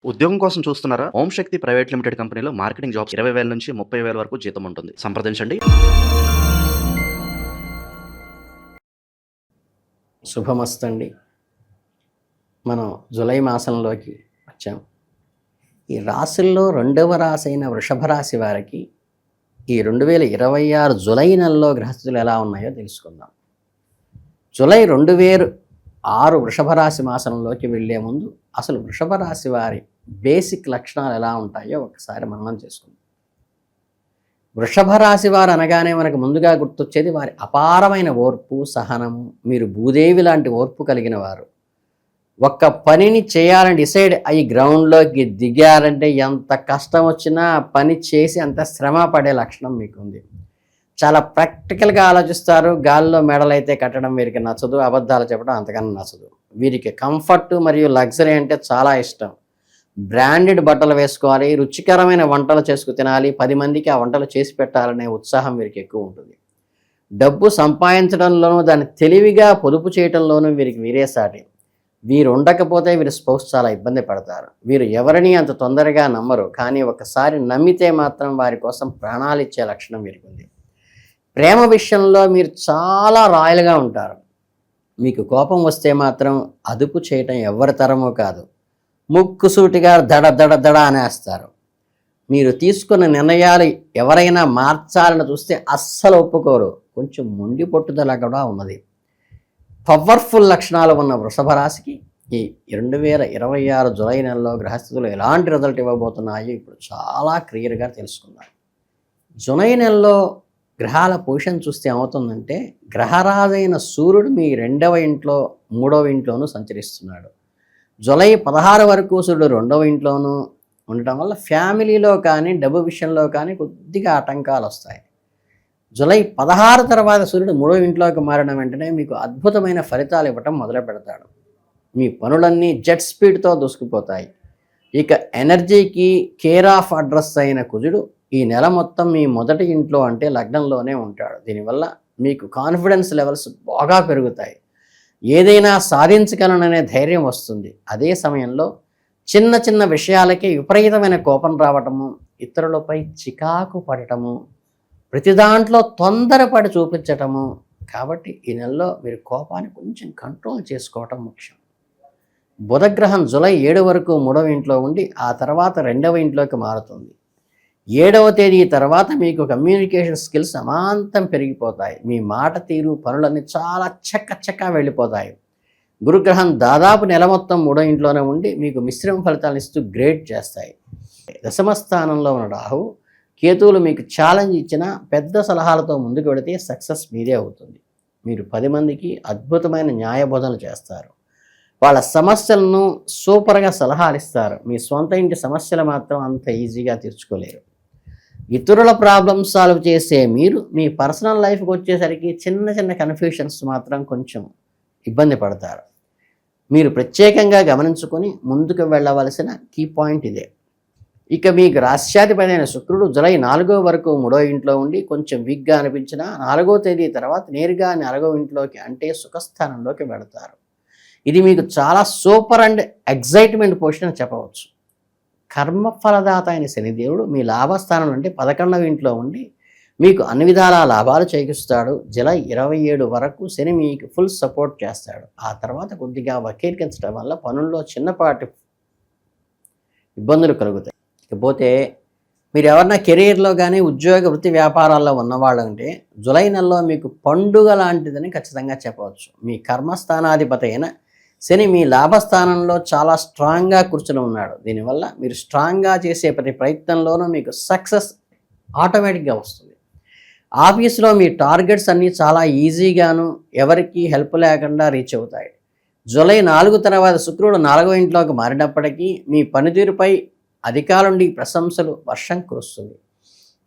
ఉద్యోగం కోసం చూస్తున్నారా? ఓం శక్తి ప్రైవేట్ లిమిటెడ్ కంపెనీలో మార్కెటింగ్ జాబ్స్ 20,000 నుంచి 30,000 వరకు జీతం ఉంటుంది. సంప్రదించండి. శుభమస్తండి. మనం జూలై మాసంలోకి వచ్చాం. ఈ రాశుల్లో రెండవ రాశి అయిన వృషభ రాశి వారికి ఈ 2026 జూలై నెలలో గ్రహస్థితులు ఎలా ఉన్నాయో తెలుసుకుందాం. జూలై 2006 వృషభ రాశి మాసంలోకి వెళ్ళే ముందు అసలు వృషభ రాశి వారి బేసిక్ లక్షణాలు ఎలా ఉంటాయో ఒకసారి మననం చేసుకుందాం. వృషభ రాశి వారు అనగానే మనకు ముందుగా గుర్తొచ్చేది వారి అపారమైన ఓర్పు, సహనము. మీరు భూదేవి లాంటి ఓర్పు కలిగిన వారు. ఒక్క పనిని చేయాలని డిసైడ్ అయ్యి గ్రౌండ్లోకి దిగారంటే ఎంత కష్టం వచ్చినా పని చేసి అంత శ్రమ పడే లక్షణం మీకుంది. చాలా ప్రాక్టికల్గా ఆలోచిస్తారు. గాల్లో మెడలైతే కట్టడం వీరికి నచ్చదు, అబద్ధాలు చెప్పడం అంతకన్నా నచ్చదు. వీరికి కంఫర్ట్ మరియు లగ్జరీ అంటే చాలా ఇష్టం. బ్రాండెడ్ బట్టలు వేసుకోవాలి, రుచికరమైన వంటలు చేసుకు తినాలి, 10 మందికి ఆ వంటలు చేసి పెట్టాలనే ఉత్సాహం వీరికి ఎక్కువ ఉంటుంది. డబ్బు సంపాదించడంలోనూ దాన్ని తెలివిగా పొదుపు చేయడంలోనూ వీరికి వీరే సాటి. వీరు ఉండకపోతే వీరి స్పౌస్ చాలా ఇబ్బంది పడతారు. వీరు ఎవరిని అంత తొందరగా నమ్మరు, కానీ ఒకసారి నమ్మితే మాత్రం వారి కోసం ప్రాణాలు ఇచ్చే లక్షణం వీరికి ఉంది. ప్రేమ విషయంలో మీరు చాలా రాయల్గా ఉంటారు. మీకు కోపం వస్తే మాత్రం అదుపు చేయటం ఎవరి తరమో కాదు. ముక్కుసూటిగా దడ దడ దడ అనేస్తారు. మీరు తీసుకున్న నిర్ణయాలు ఎవరైనా మార్చాలని చూస్తే అస్సలు ఒప్పుకోరు. కొంచెం మొండి పట్టుదల కూడా ఉన్నది. పవర్ఫుల్ లక్షణాలు ఉన్న వృషభ రాశికి ఈ 2026 జూలై నెలలో గ్రహస్థితులు ఎలాంటి రిజల్ట్ ఇవ్వబోతున్నాయో ఇప్పుడు చాలా క్లియర్గా తెలుసుకుందాం. జూలై నెలలో గ్రహాల పొజిషన్ చూస్తే ఏమవుతుందంటే, గ్రహరాజైన సూర్యుడు మీ 2వ ఇంట్లో 3వ ఇంట్లోనూ సంచరిస్తున్నాడు. జూలై 16 వరకు సూర్యుడు 2వ ఇంట్లోనూ ఉండటం వల్ల ఫ్యామిలీలో కానీ డబ్బు విషయంలో కానీ కొద్దిగా ఆటంకాలు వస్తాయి. జూలై 16 తర్వాత సూర్యుడు 3వ ఇంట్లోకి మారిన వెంటనే మీకు అద్భుతమైన ఫలితాలు ఇవ్వటం మొదలు పెడతాడు. మీ పనులన్నీ జెట్ స్పీడ్తో దూసుకుపోతాయి. ఇక ఎనర్జీకి కేర్ ఆఫ్ అడ్రస్ అయిన కుజుడు ఈ నెల మొత్తం మీ మొదటి ఇంట్లో అంటే లగ్నంలోనే ఉంటాడు. దీనివల్ల మీకు కాన్ఫిడెన్స్ లెవెల్స్ బాగా పెరుగుతాయి. ఏదైనా సాధించగలననే ధైర్యం వస్తుంది. అదే సమయంలో చిన్న చిన్న విషయాలకే విపరీతమైన కోపం రావటము, ఇతరులపై చికాకు పడటము, ప్రతి దాంట్లో తొందరపడి చూపించటము. కాబట్టి ఈ నెలలో మీరు కోపాన్ని కొంచెం కంట్రోల్ చేసుకోవటం ముఖ్యం. బుధగ్రహం జూలై 7 వరకు 3వ ఇంట్లో ఉండి ఆ తర్వాత 2వ ఇంట్లోకి మారుతుంది. 7వ తేదీ తర్వాత మీకు కమ్యూనికేషన్ స్కిల్స్ అమాంతం పెరిగిపోతాయి. మీ మాట తీరు, పనులన్నీ చాలా చక్క వెళ్ళిపోతాయి. గురుగ్రహం దాదాపు నెల మొత్తం 3వ ఇంట్లోనే ఉండి మీకు మిశ్రమ ఫలితాలను ఇస్తూ గ్రేడ్ చేస్తాయి. దశమ స్థానంలో ఉన్న రాహువు, కేతువులు మీకు ఛాలెంజ్ ఇచ్చిన పెద్ద సలహాలతో ముందుకు వెళితే సక్సెస్ మీదే అవుతుంది. మీరు 10 మందికి అద్భుతమైన న్యాయబోధనలు చేస్తారు. వాళ్ళ సమస్యలను సూపర్గా సలహాలు ఇస్తారు. మీ సొంత ఇంటి సమస్యలు మాత్రం అంత ఈజీగా తీర్చుకోలేరు. ఇతరుల ప్రాబ్లమ్స్ సాల్వ్ చేసే మీరు మీ పర్సనల్ లైఫ్కి వచ్చేసరికి చిన్న కన్ఫ్యూషన్స్ మాత్రం కొంచెం ఇబ్బంది పడతారు. మీరు ప్రత్యేకంగా గమనించుకొని ముందుకు వెళ్ళవలసిన కీ పాయింట్ ఇదే. ఇక మీకు రాశ్యాధిపతి అయిన శుక్రుడు జూలై 4 వరకు 3వ ఇంట్లో ఉండి కొంచెం వీక్గా అనిపించిన 4వ తేదీ తర్వాత నేరుగా 4వ ఇంట్లోకి అంటే సుఖస్థానంలోకి వెళతారు. ఇది మీకు చాలా సూపర్ అండ్ ఎగ్జైట్మెంట్ పొజిషన్ అని చెప్పవచ్చు. కర్మఫలదాత అయిన శనిదేవుడు మీ లాభస్థానం అంటే 11వ ఇంట్లో ఉండి మీకు అన్ని విధాల లాభాలు చేకూరుస్తాడు. జూలై 27 వరకు శని మీకు ఫుల్ సపోర్ట్ చేస్తాడు. ఆ తర్వాత కొద్దిగా వక్రీకరించడం వల్ల పనుల్లో చిన్నపాటి ఇబ్బందులు కలుగుతాయి. ఇకపోతే మీరు ఎవరన్నా కెరీర్లో కానీ ఉద్యోగ వృత్తి వ్యాపారాల్లో ఉన్నవాళ్ళంటే జూలై నెలలో మీకు పండుగ లాంటిదని ఖచ్చితంగా చెప్పవచ్చు. మీ కర్మస్థానాధిపతి అయిన శని మీ లాభస్థానంలో చాలా స్ట్రాంగ్గా కూర్చుని ఉన్నాడు. దీనివల్ల మీరు స్ట్రాంగ్గా చేసే ప్రతి ప్రయత్నంలోనూ మీకు సక్సెస్ ఆటోమేటిక్గా వస్తుంది. ఆఫీస్లో మీ టార్గెట్స్ అన్నీ చాలా ఈజీగాను ఎవరికి హెల్ప్ లేకుండా రీచ్ అవుతాయి. జూలై 4 తర్వాత శుక్రుడు 4వ ఇంట్లోకి మారినప్పటికీ మీ పనితీరుపై అధికారుల నుండి ప్రశంసలు వర్షం కురుస్తుంది.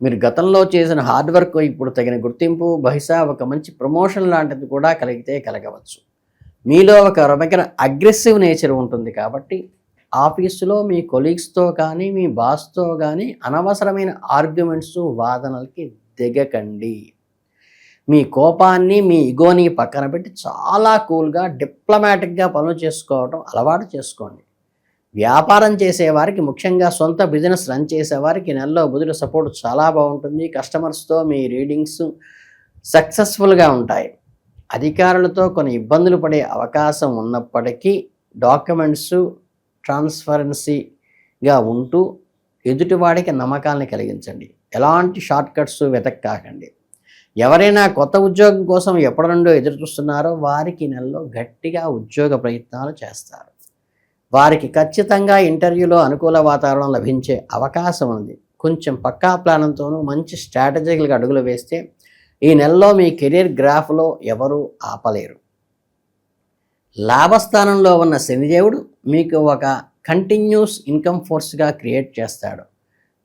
మీరు గతంలో చేసిన హార్డ్ వర్క్ ఇప్పుడు తగిన గుర్తింపు, బహుశా ఒక మంచి ప్రమోషన్ లాంటిది కూడా కలగవచ్చు. మీలో ఒక రకమైన అగ్రెసివ్ నేచర్ ఉంటుంది. కాబట్టి ఆఫీసులో మీ కొలీగ్స్తో కానీ మీ బాస్తో కానీ అనవసరమైన ఆర్గ్యుమెంట్స్, వాదనలకి దిగకండి. మీ కోపాన్ని, మీ ఇగోని పక్కన పెట్టి చాలా కూల్గా డిప్లొమాటిక్గా పనులు చేసుకోవడం అలవాటు చేసుకోండి. వ్యాపారం చేసేవారికి, ముఖ్యంగా సొంత బిజినెస్ రన్ చేసేవారికి ఈ నెలలో బుధుడు సపోర్ట్ చాలా బాగుంటుంది. కస్టమర్స్తో మీ రీడింగ్స్ సక్సెస్ఫుల్గా ఉంటాయి. అధికారులతో కొన్ని ఇబ్బందులు పడే అవకాశం ఉన్నప్పటికీ డాక్యుమెంట్స్ ట్రాన్స్పరెన్సీగా ఉంటూ ఎదుటివాడికి నమ్మకాన్ని కలిగించండి. ఎలాంటి షార్ట్ కట్స్ వెతక్కాకండి. ఎవరైనా కొత్త ఉద్యోగం కోసం ఎప్పటి నుండో ఎదురు చూస్తున్నారో వారికి ఈ నెలలో గట్టిగా ఉద్యోగ ప్రయత్నాలు చేస్తారు. వారికి ఖచ్చితంగా ఇంటర్వ్యూలో అనుకూల వాతావరణం లభించే అవకాశం ఉంది. కొంచెం పక్కా ప్లాన్తోనూ మంచి స్ట్రాటజికల్గా అడుగులు వేస్తే ఈ నెలలో మీ కెరీర్ గ్రాఫ్లో ఎవరూ ఆపలేరు. లాభస్థానంలో ఉన్న శనిదేవుడు మీకు ఒక కంటిన్యూస్ ఇన్కమ్ ఫోర్స్గా క్రియేట్ చేస్తాడు.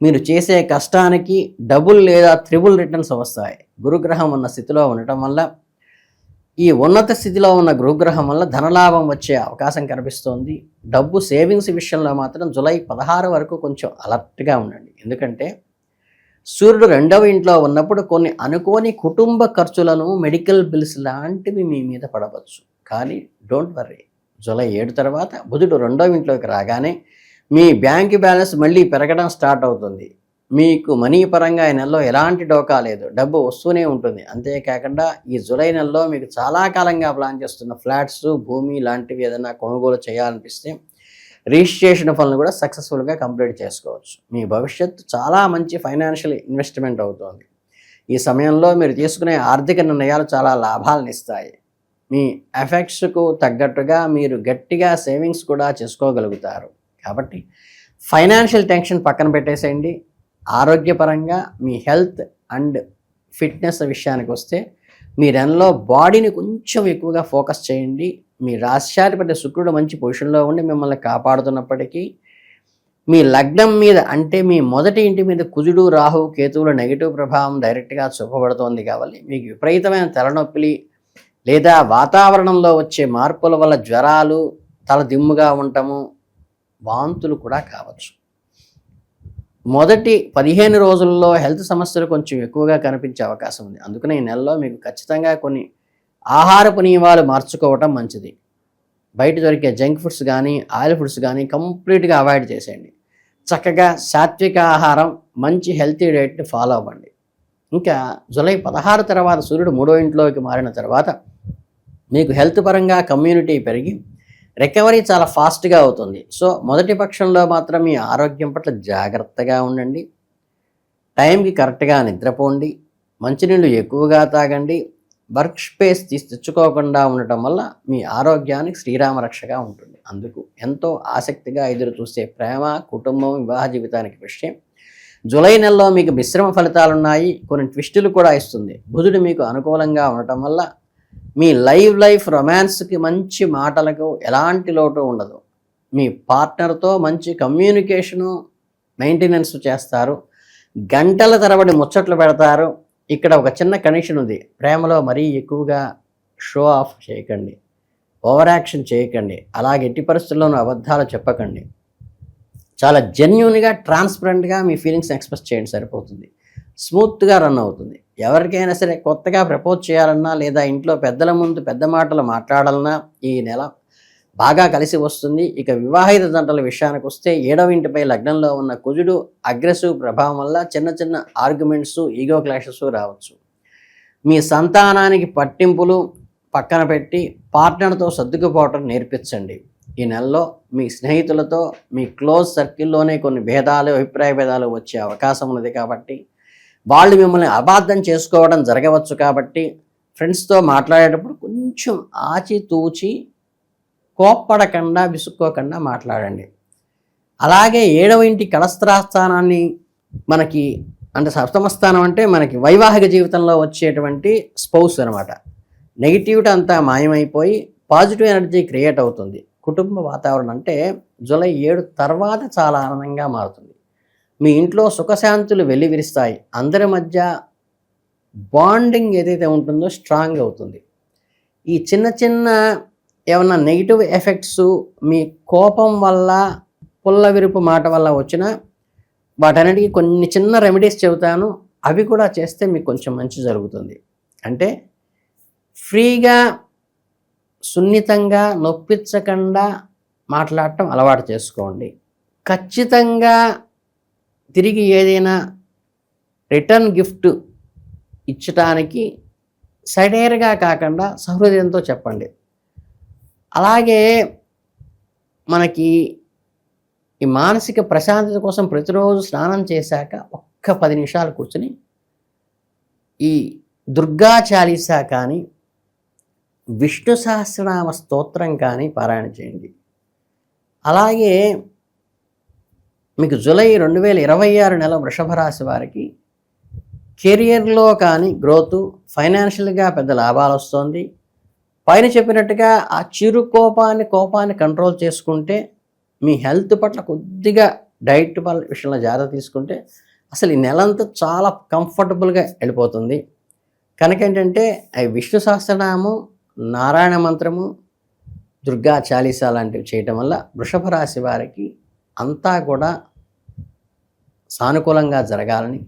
మీరు చేసే కష్టానికి డబుల్ లేదా త్రిబుల్ రిటర్న్స్ వస్తాయి. గురుగ్రహం ఉన్న స్థితిలో ఉండటం వల్ల, ఈ ఉన్నత స్థితిలో ఉన్న గురుగ్రహం వల్ల ధనలాభం వచ్చే అవకాశం కనిపిస్తోంది. డబ్బు సేవింగ్స్ విషయంలో మాత్రం జూలై 16 వరకు కొంచెం అలర్ట్గా ఉండండి. ఎందుకంటే సూర్యుడు 2వ ఇంట్లో ఉన్నప్పుడు కొన్ని అనుకోని కుటుంబ ఖర్చులను, మెడికల్ బిల్స్ లాంటివి మీ మీద పడవచ్చు. కానీ డోంట్ వర్రీ, జూలై 7 తర్వాత బుధుడు 2వ ఇంట్లోకి రాగానే మీ బ్యాంక్ బ్యాలెన్స్ మళ్ళీ పెరగడం స్టార్ట్ అవుతుంది. మీకు మనీ పరంగా ఈ నెలలో ఎలాంటి డోకా లేదు, డబ్బు వస్తూనే ఉంటుంది. అంతేకాకుండా ఈ జూలై నెలలో మీకు చాలా కాలంగా ప్లాన్ చేస్తున్న ఫ్లాట్స్, భూమి లాంటివి ఏదైనా కొనుగోలు చేయాలనిపిస్తే రిజిస్ట్రేషన్ పనులు కూడా సక్సెస్ఫుల్గా కంప్లీట్ చేసుకోవచ్చు. మీ భవిష్యత్తు చాలా మంచి ఫైనాన్షియల్ ఇన్వెస్ట్మెంట్ అవుతుంది. ఈ సమయంలో మీరు తీసుకునే ఆర్థిక నిర్ణయాలు చాలా లాభాలను ఇస్తాయి. మీ ఎఫెక్ట్స్కు తగ్గట్టుగా మీరు గట్టిగా సేవింగ్స్ కూడా చేసుకోగలుగుతారు. కాబట్టి ఫైనాన్షియల్ టెన్షన్ పక్కన పెట్టేసేయండి. ఆరోగ్యపరంగా మీ హెల్త్ అండ్ ఫిట్నెస్ విషయానికి వస్తే మీ నెలలో బాడీని కొంచెం ఎక్కువగా ఫోకస్ చేయండి. మీ రాశ్యాధిపతి శుక్రుడు మంచి పొజిషన్లో ఉండి మిమ్మల్ని కాపాడుతున్నప్పటికీ మీ లగ్నం మీద, అంటే మీ మొదటి ఇంటి మీద కుజుడు, రాహు, కేతువుల నెగిటివ్ ప్రభావం డైరెక్ట్గా చూపబడుతోంది. కాబట్టి మీకు విపరీతమైన తలనొప్పిలి లేదా వాతావరణంలో వచ్చే మార్పుల వల్ల జ్వరాలు, తల దిమ్ముగా ఉండటము, వాంతులు కూడా కావచ్చు. మొదటి 15 రోజుల్లో హెల్త్ సమస్యలు కొంచెం ఎక్కువగా కనిపించే అవకాశం ఉంది. అందుకనే ఈ నెలలో మీకు ఖచ్చితంగా కొన్ని ఆహారపు నియమాలు మార్చుకోవటం మంచిది. బయట దొరికే జంక్ ఫుడ్స్ కానీ, ఆయిల్ ఫుడ్స్ కానీ కంప్లీట్గా అవాయిడ్ చేసేయండి. చక్కగా సాత్విక ఆహారం, మంచి హెల్తీ డైట్ని ఫాలో అవ్వండి. ఇంకా జూలై 16 తర్వాత సూర్యుడు 3వ ఇంట్లోకి మారిన తర్వాత మీకు హెల్త్ పరంగా కమ్యూనిటీ పెరిగి రికవరీ చాలా ఫాస్ట్గా అవుతుంది. సో మొదటి పక్షంలో మాత్రం మీ ఆరోగ్యం పట్ల జాగ్రత్తగా ఉండండి. టైంకి కరెక్ట్గా నిద్రపోండి. మంచినీళ్ళు ఎక్కువగా తాగండి. వర్క్ స్పేస్ తెచ్చుకోకుండా ఉండటం వల్ల మీ ఆరోగ్యానికి శ్రీరామరక్షగా ఉంటుంది. అందుకు ఎంతో ఆసక్తిగా ఎదురు చూసే ప్రేమ, కుటుంబం, వివాహ జీవితానికి విషయం జూలై నెలలో మీకు మిశ్రమ ఫలితాలున్నాయి. కొన్ని ట్విస్టులు కూడా ఇస్తుంది. బుధుడు మీకు అనుకూలంగా ఉండటం వల్ల మీ లైఫ్ రొమాన్స్కి, మంచి మాటలకు ఎలాంటి లోటు ఉండదు. మీ పార్ట్నర్తో మంచి కమ్యూనికేషను మెయింటెనెన్స్ చేస్తారు. గంటల తరబడి ముచ్చట్లు పెడతారు. ఇక్కడ ఒక చిన్న కండిషన్ ఉంది. ప్రేమలో మరీ ఎక్కువగా షో ఆఫ్ చేయకండి, ఓవర్ యాక్షన్ చేయకండి. అలాగే ఎట్టి పరిస్థితుల్లోనూ అబద్ధాలు చెప్పకండి. చాలా జెన్యూన్గా, ట్రాన్స్పరెంట్గా మీ ఫీలింగ్స్ ఎక్స్ప్రెస్ చేయండి, సరిపోతుంది. స్మూత్గా రన్ అవుతుంది. ఎవరికైనా సరే కొత్తగా ప్రపోజ్ చేయాలన్నా లేదా ఇంట్లో పెద్దల ముందు పెద్ద మాటలు మాట్లాడాలన్నా ఈ నెల బాగా కలిసి వస్తుంది. ఇక వివాహిత జంటల విషయానికి వస్తే 7వ ఇంటిపై లగ్నంలో ఉన్న కుజుడు అగ్రెసివ్ ప్రభావం వల్ల చిన్న చిన్న ఆర్గ్యుమెంట్స్, ఈగో క్లాషెస్ రావచ్చు. మీ సంతానానికి పట్టింపులు పక్కన పెట్టి పార్ట్నర్తో సర్దుకుపోవటం నేర్పించండి. ఈ నెలలో మీ స్నేహితులతో, మీ క్లోజ్ సర్కిల్లోనే కొన్ని భేదాలు, అభిప్రాయ భేదాలు వచ్చే అవకాశం ఉన్నది. కాబట్టి వాళ్ళు మిమ్మల్ని అబార్థం చేసుకోవడం జరగవచ్చు. కాబట్టి ఫ్రెండ్స్తో మాట్లాడేటప్పుడు కొంచెం ఆచితూచి, కోప్పడకుండా, విసుక్కోకుండా మాట్లాడండి. అలాగే 7వ ఇంటి కళస్త్రాస్థానాన్ని మనకి, అంటే సప్తమ స్థానం అంటే మనకి వైవాహిక జీవితంలో వచ్చేటువంటి స్పౌస్ అనమాట. నెగిటివిటీ అంతా మాయమైపోయి పాజిటివ్ ఎనర్జీ క్రియేట్ అవుతుంది. కుటుంబ వాతావరణం అంటే జూలై 7 తర్వాత చాలా ఆనందంగా మారుతుంది. మీ ఇంట్లో సుఖశాంతులు వెల్లివిరుస్తాయి. అందరి మధ్య బాండింగ్ ఏదైతే ఉంటుందో స్ట్రాంగ్ అవుతుంది. ఈ చిన్న చిన్న ఏమన్నా నెగిటివ్ ఎఫెక్ట్స్ మీ కోపం వల్ల, పుల్లవిరుపు మాట వల్ల వచ్చిన వాటన్నిటికీ కొన్ని చిన్న రెమెడీస్ చెబుతాను. అవి కూడా చేస్తే మీకు కొంచెం మంచి జరుగుతుంది. అంటే ఫ్రీగా, సున్నితంగా, నొప్పించకుండా మాట్లాడటం అలవాటు చేసుకోండి. ఖచ్చితంగా తిరిగి ఏదైనా రిటర్న్ గిఫ్ట్ ఇచ్చటానికి సడేరుగా కాకుండా సహృదయంతో చెప్పండి. అలాగే మనకి ఈ మానసిక ప్రశాంతత కోసం ప్రతిరోజు స్నానం చేశాక ఒక్క 10 నిమిషాలు కూర్చుని ఈ దుర్గా చాలీసా కానీ విష్ణు సహస్రనామ స్తోత్రం కానీ పారాయణ చేయండి. అలాగే మీకు జూలై 2026 నెల వృషభ రాశి వారికి కెరియర్లో కానీ గ్రోత్, ఫైనాన్షియల్గా పెద్ద లాభాలు వస్తుంది. పైన చెప్పినట్టుగా ఆ చిరు కోపాన్ని కంట్రోల్ చేసుకుంటే, మీ హెల్త్ పట్ల కొద్దిగా డైట్ విషయంలో జాగ్రత్త తీసుకుంటే అసలు ఈ నెలంతా చాలా కంఫర్టబుల్గా వెళ్ళిపోతుంది. కనుక ఏంటంటే అవి విష్ణు సహస్రనామం, నారాయణ మంత్రము, దుర్గా చాలీసా లాంటివి చేయటం వల్ల వృషభ రాశి వారికి అంతా కూడా సానుకూలంగా జరగాలని,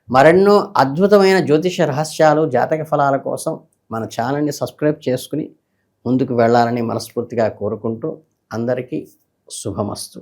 మరెన్నో అద్భుతమైన జ్యోతిష రహస్యాలు, జాతక ఫలాల కోసం మన ఛానల్ని సబ్స్క్రైబ్ చేసుకుని ముందుకు వెళ్ళాలని మనస్ఫూర్తిగా కోరుకుంటూ అందరికీ శుభమస్తు.